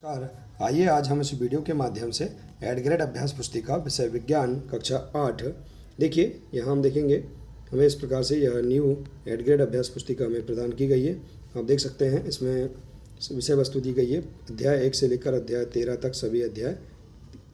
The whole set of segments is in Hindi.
नमस्कार। आइए आज हम इस वीडियो के माध्यम से एड ग्रेड अभ्यास पुस्तिका विषय विज्ञान कक्षा 8 देखिए यहाँ हम देखेंगे हमें इस प्रकार से यह न्यू एड ग्रेड अभ्यास पुस्तिका हमें प्रदान की गई है। आप देख सकते हैं इसमें विषय वस्तु दी गई है। अध्याय 1 से लेकर अध्याय 13 तक सभी अध्याय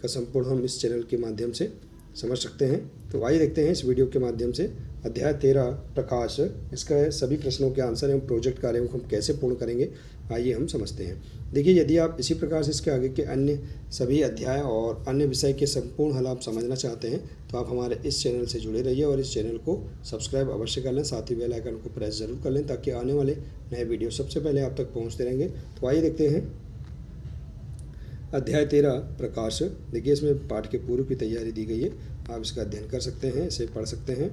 का संपूर्ण हम इस चैनल के माध्यम से समझ सकते हैं। तो आइए देखते हैं इस वीडियो के माध्यम से अध्याय 13 प्रकाश, इसका सभी प्रश्नों के आंसर एवं प्रोजेक्ट कार्यों को हम कैसे पूर्ण करेंगे, आइए हम समझते हैं। देखिए, यदि आप इसी प्रकार से इसके आगे के अन्य सभी अध्याय और अन्य विषय के संपूर्ण हल आप समझना चाहते हैं तो आप हमारे इस चैनल से जुड़े रहिए और इस चैनल को सब्सक्राइब अवश्य कर लें, साथ ही बेल आइकन को प्रेस जरूर कर लें ताकि आने वाले नए वीडियो सबसे पहले आप तक पहुँचते रहेंगे। तो आइए देखते हैं अध्याय 13 प्रकाश। देखिए, इसमें पाठ के पूर्व की तैयारी दी गई है, आप इसका अध्ययन कर सकते हैं, इसे पढ़ सकते हैं।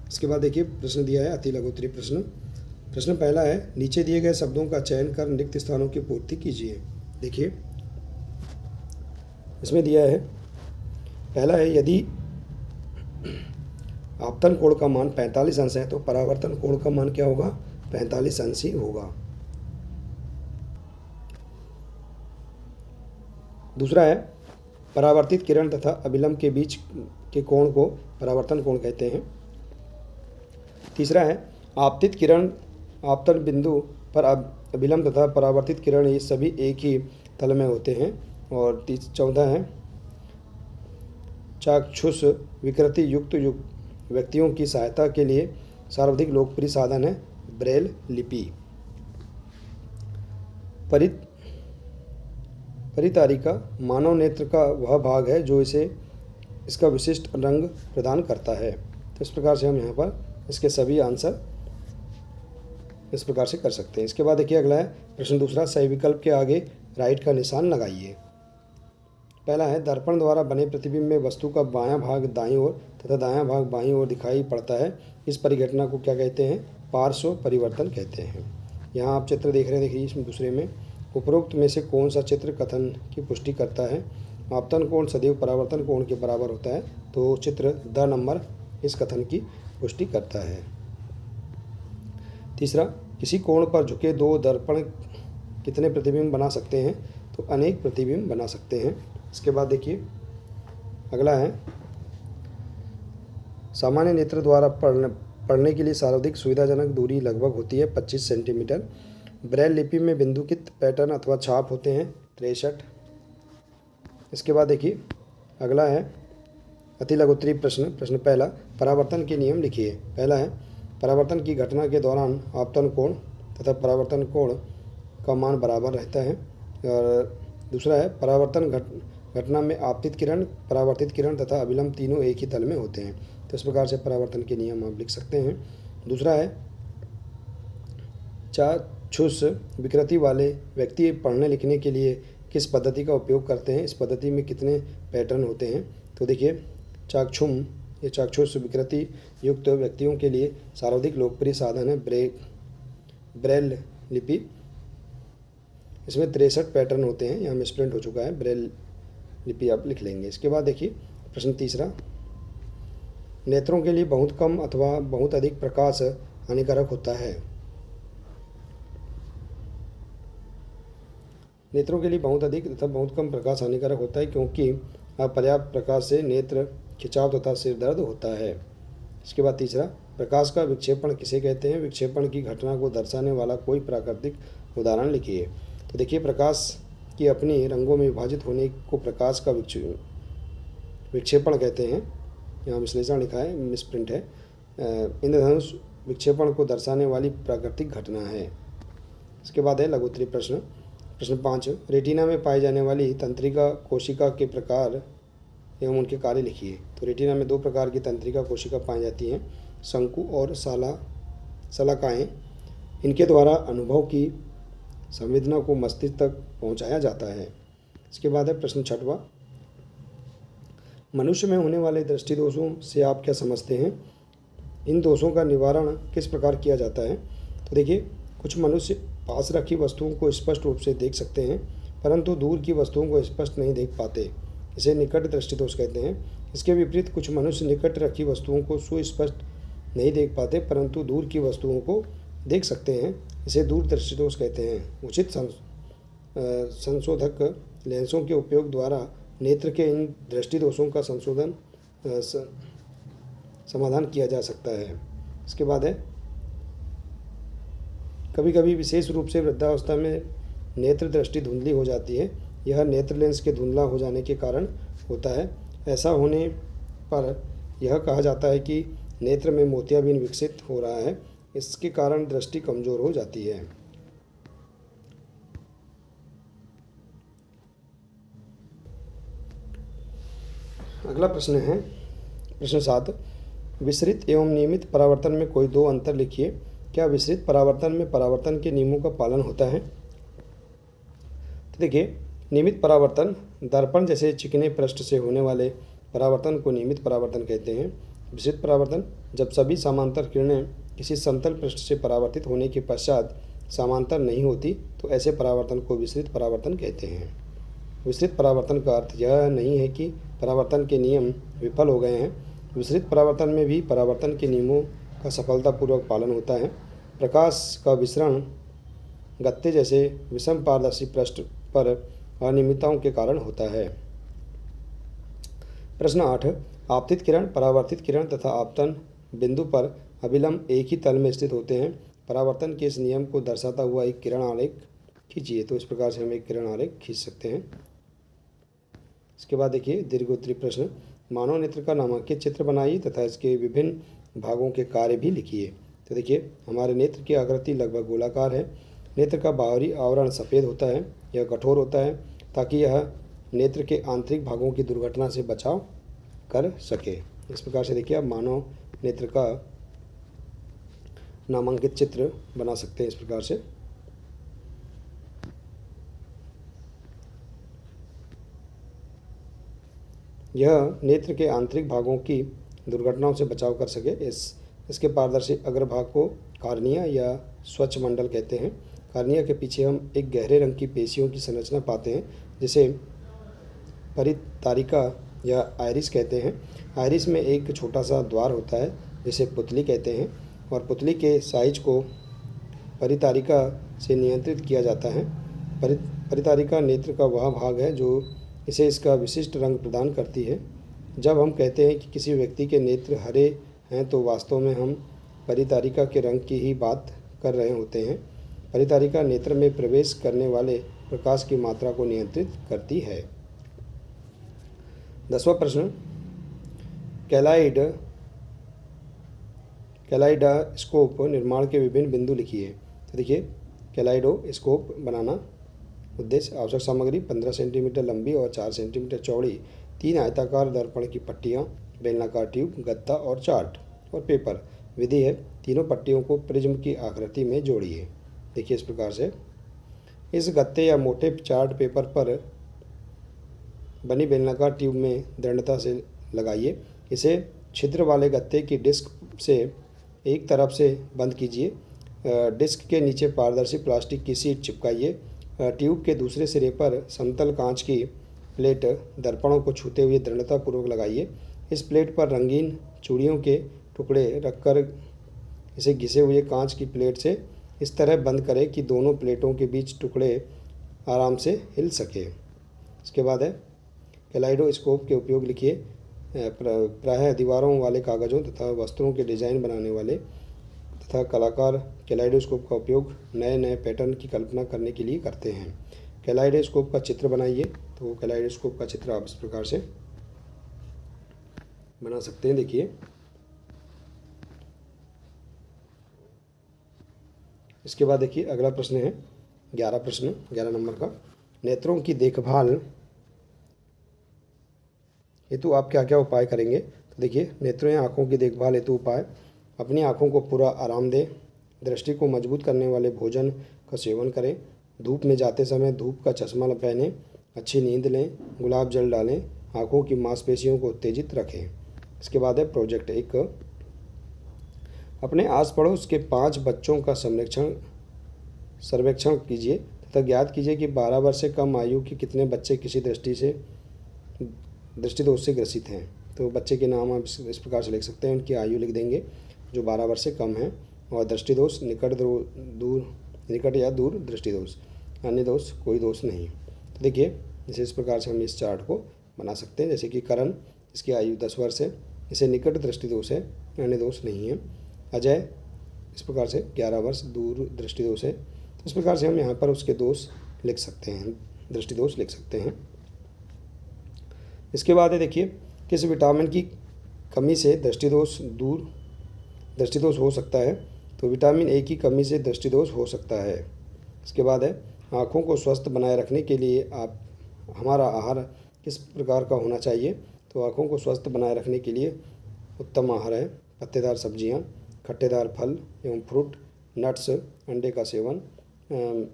इसके बाद देखिए प्रश्न दिया है अति लघु उत्तरीय प्रश्न। प्रश्न पहला है, नीचे दिए गए शब्दों का चयन कर रिक्त स्थानों की पूर्ति कीजिए। देखिए इसमें दिया है, पहला है, यदि आपतन कोण का मान 45 अंश है तो परावर्तन कोण का मान क्या होगा, 45 अंश ही होगा। दूसरा है, परावर्तित किरण तथा अभिलंब के बीच के कोण को परावर्तन कोण कहते हैं। तीसरा है, आपतित किरण आपतन बिंदु पर अभिलंब तथा परावर्तित किरण ये सभी एक ही तल में होते हैं। और चौथा है, चाक्षुष विकृति युक्त व्यक्तियों की सहायता के लिए सर्वाधिक लोकप्रिय साधन है ब्रेल लिपि। परितारिका मानव नेत्र का वह भाग है जो इसका विशिष्ट रंग प्रदान करता है। तो इस प्रकार से हम यहाँ पर इसके सभी आंसर इस प्रकार से कर सकते हैं। इसके बाद देखिए अगला है प्रश्न दूसरा, सही विकल्प के आगे राइट का निशान लगाइए। पहला है, दर्पण द्वारा बने प्रतिबिंब में वस्तु का बायां भाग दाईं ओर तथा दायां भाग बाईं ओर दिखाई पड़ता है। इस परिघटना को क्या कहते हैं, पार्श्व परिवर्तन कहते हैं। यहाँ आप चित्र देख रहे हैं, देखिए इसमें दूसरे में उपरोक्त में से कौन सा चित्र कथन की पुष्टि करता है। आपतन कोण सदैव परावर्तन कोण के बराबर होता है, तो चित्र द नंबर इस कथन की पुष्टि करता है। तीसरा, किसी कोण पर झुके दो दर्पण कितने प्रतिबिंब बना सकते हैं, तो अनेक प्रतिबिंब बना सकते हैं। इसके बाद देखिए अगला है, सामान्य नेत्र द्वारा पढ़ने के लिए सर्वाधिक सुविधाजनक दूरी लगभग होती है 25 सेंटीमीटर। ब्रेल लिपि में बिंदुकित पैटर्न अथवा छाप होते हैं 63। इसके बाद देखिए अगला है अति लघु उत्तरीय प्रश्न। प्रश्न पहला, परावर्तन के नियम लिखिए। पहला है, परावर्तन की घटना के दौरान आपतन कोण तथा परावर्तन कोण का मान बराबर रहता है। और दूसरा है, परावर्तन घटना में आपतित किरण, परावर्तित किरण तथा अभिलंब तीनों एक ही तल में होते हैं। तो इस प्रकार से परावर्तन के नियम आप लिख सकते हैं। दूसरा है, चाक्षुष विकृति वाले व्यक्ति पढ़ने लिखने के लिए किस पद्धति का उपयोग करते हैं, इस पद्धति में कितने पैटर्न होते हैं। तो देखिए चाक्षुष विकृति युक्त व्यक्तियों के लिए सर्वाधिक लोकप्रिय साधन है ब्रेल लिपि। इसमें 63 पैटर्न होते हैं, यहाँ मिसप्रिंट हो चुका है, ब्रेल लिपि आप लिख लेंगे। इसके बाद देखिए प्रश्न तीसरा, नेत्रों के लिए बहुत कम अथवा बहुत अधिक प्रकाश हानिकारक होता है। नेत्रों के लिए बहुत अधिक तथा बहुत कम प्रकाश हानिकारक होता है क्योंकि अपर्याप्त प्रकाश से नेत्र खिंचाव तथा सिर दर्द होता है। इसके बाद तीसरा, प्रकाश का विक्षेपण किसे कहते हैं, विक्षेपण की घटना को दर्शाने वाला कोई प्राकृतिक उदाहरण लिखिए। तो देखिए, प्रकाश की अपनी रंगों में विभाजित होने को प्रकाश का विक्षेपण कहते हैं। यहाँ विश्लेषण लिखा है, मिसप्रिंट है। इंद्रधनुष विक्षेपण को दर्शाने वाली प्राकृतिक घटना है। इसके बाद है लघु उत्तरीय प्रश्न। प्रश्न 5, रेटिना में पाई जाने वाली तंत्रिका कोशिका के प्रकार एवं उनके कार्य लिखिए। तो रेटिना में 2 प्रकार की तंत्रिका कोशिका पाई जाती हैं, शंकु और शलाकाएँ। इनके द्वारा अनुभव की संवेदना को मस्तिष्क तक पहुंचाया जाता है। इसके बाद है प्रश्न 6वां, मनुष्य में होने वाले दृष्टि दोषों से आप क्या समझते हैं, इन दोषों का निवारण किस प्रकार किया जाता है। तो देखिए, कुछ मनुष्य पास रखी वस्तुओं को स्पष्ट रूप से देख सकते हैं परंतु दूर की वस्तुओं को स्पष्ट नहीं देख पाते, इसे निकट दृष्टि दोष कहते हैं। इसके विपरीत कुछ मनुष्य निकट रखी वस्तुओं को सुस्पष्ट नहीं देख पाते परंतु दूर की वस्तुओं को देख सकते हैं, इसे दूरदृष्टि दोष कहते हैं। संशोधक लेंसों के उपयोग द्वारा नेत्र के इन दृष्टि दोषों का समाधान किया जा सकता है। इसके बाद है, कभी कभी विशेष रूप से वृद्धावस्था में नेत्र दृष्टि धुंधली हो जाती है। यह नेत्र लेंस के धुंधला हो जाने के कारण होता है। ऐसा होने पर यह कहा जाता है कि नेत्र में मोतियाबिंद विकसित हो रहा है। इसके कारण दृष्टि कमजोर हो जाती है। अगला प्रश्न है प्रश्न 7, विसरित एवं नियमित परावर्तन में कोई दो अंतर लिखिए। क्या विसरित परावर्तन में परावर्तन के नियमों का पालन होता है? तो देखिए, नियमित परावर्तन दर्पण जैसे चिकने पृष्ठ से होने वाले परावर्तन को नियमित परावर्तन कहते हैं। विसरित परावर्तन जब सभी समांतर किरणें किसी समतल पृष्ठ से परावर्तित होने के पश्चात समांतर नहीं होती तो ऐसे परावर्तन को विसरित परावर्तन कहते हैं। विसरित परावर्तन का अर्थ यह नहीं है कि परावर्तन के नियम विफल हो गए हैं। विसरित परावर्तन में भी परावर्तन के नियमों का सफलतापूर्वक पालन होता है। प्रकाश का विसरण गत्ते जैसे विषम पारदर्शी पृष्ठ पर अनियमितताओं के कारण होता है। प्रश्न 8, आपतित किरण, परावर्तित किरण तथा आपतन बिंदु पर अभिलंब एक ही तल में स्थित होते हैं। परावर्तन के इस नियम को दर्शाता हुआ एक किरण आरेख खींचिए। तो इस प्रकार से हम एक किरण आरेख खींच सकते हैं। इसके बाद देखिए दीर्घोत्तरी प्रश्न, मानव नेत्र का नामांकित चित्र बनाइए तथा इसके विभिन्न भागों के कार्य भी लिखिए। तो देखिए, हमारे नेत्र की आकृति लगभग गोलाकार है। नेत्र का बाहरी आवरण सफ़ेद होता है। यह कठोर होता है ताकि यह नेत्र के आंतरिक भागों की दुर्घटना से बचाव कर सके। इस प्रकार से देखिए आप मानव नेत्र का नामांकित चित्र बना सकते हैं इस प्रकार से। यह नेत्र के आंतरिक भागों की दुर्घटनाओं से बचाव कर सके। इसके पारदर्शी अग्रभाग को कार्निया या स्वच्छ मंडल कहते हैं। कार्निया के पीछे हम एक गहरे रंग की पेशियों की संरचना पाते हैं जिसे परितारिका या आइरिस कहते हैं। आइरिस में एक छोटा सा द्वार होता है जिसे पुतली कहते हैं और पुतली के साइज को परितारिका से नियंत्रित किया जाता है। परितारिका नेत्र का वह भाग है जो इसे इसका विशिष्ट रंग प्रदान करती है। जब हम कहते हैं कि किसी व्यक्ति के नेत्र हरे हैं तो वास्तव में हम परितारिका के रंग की ही बात कर रहे होते हैं। परितारिका नेत्र में प्रवेश करने वाले प्रकाश की मात्रा को नियंत्रित करती है। 10वां प्रश्न, कैलाइडोस्कोप निर्माण के विभिन्न बिंदु लिखिए। तो देखिए, कैलाइडोस्कोप बनाना उद्देश्य, आवश्यक सामग्री 15 सेंटीमीटर लंबी और 4 सेंटीमीटर चौड़ी 3 आयताकार दर्पण की पट्टियाँ, बेलनाकार ट्यूब, गत्ता और चार्ट और पेपर। विधि है, तीनों पट्टियों को प्रिज्म की आकृति में जोड़िए। देखिए इस प्रकार से इस गत्ते या मोटे चार्ट पेपर पर बनी बेलनाकार ट्यूब में दृढ़ता से लगाइए। इसे छिद्र वाले गत्ते की डिस्क से एक तरफ से बंद कीजिए। डिस्क के नीचे पारदर्शी प्लास्टिक की शीट चिपकाइए। ट्यूब के दूसरे सिरे पर समतल कांच की प्लेट दर्पणों को छूते हुए दृढ़तापूर्वक लगाइए। इस प्लेट पर रंगीन चूड़ियों के टुकड़े रखकर इसे घिसे हुए कांच की प्लेट से इस तरह बंद करें कि दोनों प्लेटों के बीच टुकड़े आराम से हिल सके। इसके बाद है, कैलाइडोस्कोप के उपयोग लिखिए। प्रायः दीवारों वाले कागज़ों तथा वस्त्रों के डिज़ाइन बनाने वाले तथा कलाकार कैलाइडोस्कोप का उपयोग नए नए पैटर्न की कल्पना करने के लिए करते हैं। कैलाइडोस्कोप का चित्र बनाइए। तो कैलाइडोस्कोप का चित्र आप इस प्रकार से बना सकते हैं। देखिए इसके बाद देखिए अगला प्रश्न है 11 नंबर का, नेत्रों की देखभाल हेतु आप क्या क्या उपाय करेंगे। तो देखिए, नेत्रों या आँखों की देखभाल हेतु उपाय, अपनी आँखों को पूरा आराम दें, दृष्टि को मजबूत करने वाले भोजन का सेवन करें, धूप में जाते समय धूप का चश्मा पहनें, अच्छी नींद लें, गुलाब जल डालें, आँखों की मांसपेशियों को उत्तेजित रखें। इसके बाद है प्रोजेक्ट 1, अपने आस पड़ोस के 5 बच्चों का सर्वेक्षण कीजिए तथा ज्ञात कीजिए कि 12 वर्ष से कम आयु के कितने बच्चे किसी दृष्टि दोष से ग्रसित हैं। तो बच्चे के नाम आप इस प्रकार से लिख सकते हैं, उनकी आयु लिख देंगे जो 12 वर्ष से कम है, और दृष्टि दोष निकट या दूर दृष्टि दोष। अन्य दोष कोई दोष नहीं। तो देखिए जैसे इस प्रकार से हम इस चार्ट को बना सकते हैं। जैसे कि करण, इसकी आयु 10 वर्ष है, इसे निकट दृष्टि दोष है, अन्य दोष नहीं है। अजय इस प्रकार से 11 वर्ष, दूर दृष्टि दोष है। तो इस प्रकार से हम यहाँ पर उसके दोष लिख सकते हैं, दृष्टि दोष लिख सकते हैं। इसके बाद है देखिए किस विटामिन की कमी से दृष्टि दोष हो सकता है। तो विटामिन ए की कमी से दृष्टि दोष हो सकता है। इसके बाद है आँखों को स्वस्थ बनाए रखने के लिए हमारा आहार किस प्रकार का होना चाहिए। तो आँखों को स्वस्थ बनाए रखने के लिए उत्तम आहार है पत्तेदार सब्जियां, खट्टेदार फल एवं फ्रूट, नट्स, अंडे का सेवन,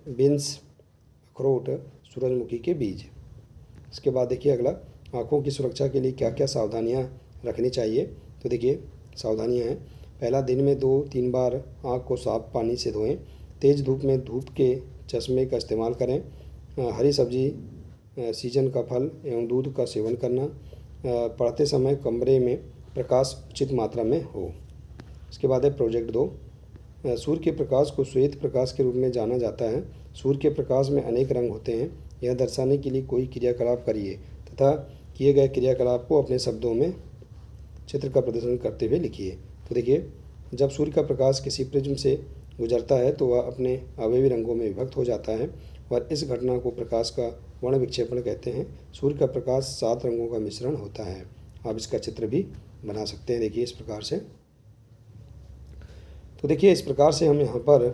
बीन्स, अखरोट, सूरजमुखी के बीज। इसके बाद देखिए अगला, आँखों की सुरक्षा के लिए क्या क्या सावधानियां रखनी चाहिए। तो देखिए सावधानियां हैं, पहला, दिन में 2-3 बार आँख को साफ पानी से धोएं। तेज़ धूप में धूप के चश्मे का इस्तेमाल करें। हरी सब्जी, सीजन का फल एवं दूध का सेवन करना। पढ़ते समय कमरे में प्रकाश उचित मात्रा में हो। इसके बाद है प्रोजेक्ट 2, सूर्य के प्रकाश को श्वेत प्रकाश के रूप में जाना जाता है। सूर्य के प्रकाश में अनेक रंग होते हैं। यह दर्शाने के लिए कोई क्रियाकलाप करिए तथा किए गए क्रियाकलाप को अपने शब्दों में चित्र का प्रदर्शन करते हुए लिखिए। तो देखिए जब सूर्य का प्रकाश किसी प्रिज्म से गुजरता है तो वह अपने अवयवी रंगों में विभक्त हो जाता है और इस घटना को प्रकाश का वर्ण विक्षेपण कहते हैं। सूर्य का प्रकाश 7 रंगों का मिश्रण होता है। आप इसका चित्र भी बना सकते हैं देखिए इस प्रकार से। तो देखिए इस प्रकार से हम यहाँ पर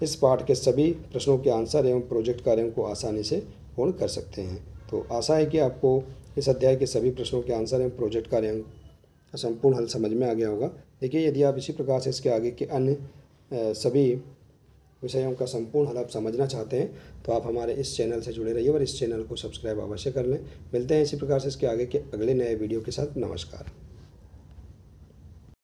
इस पाठ के सभी प्रश्नों के आंसर एवं प्रोजेक्ट कार्यों को आसानी से पूर्ण कर सकते हैं। तो आशा है कि आपको इस अध्याय के सभी प्रश्नों के आंसर एवं प्रोजेक्ट कार्यों का संपूर्ण हल समझ में आ गया होगा। देखिए यदि आप इसी प्रकार से इसके आगे के अन्य सभी विषयों का संपूर्ण हल आप समझना चाहते हैं तो आप हमारे इस चैनल से जुड़े रहिए और इस चैनल को सब्सक्राइब अवश्य कर लें। मिलते हैं इसी प्रकार से इसके आगे के अगले नए वीडियो के साथ। नमस्कार।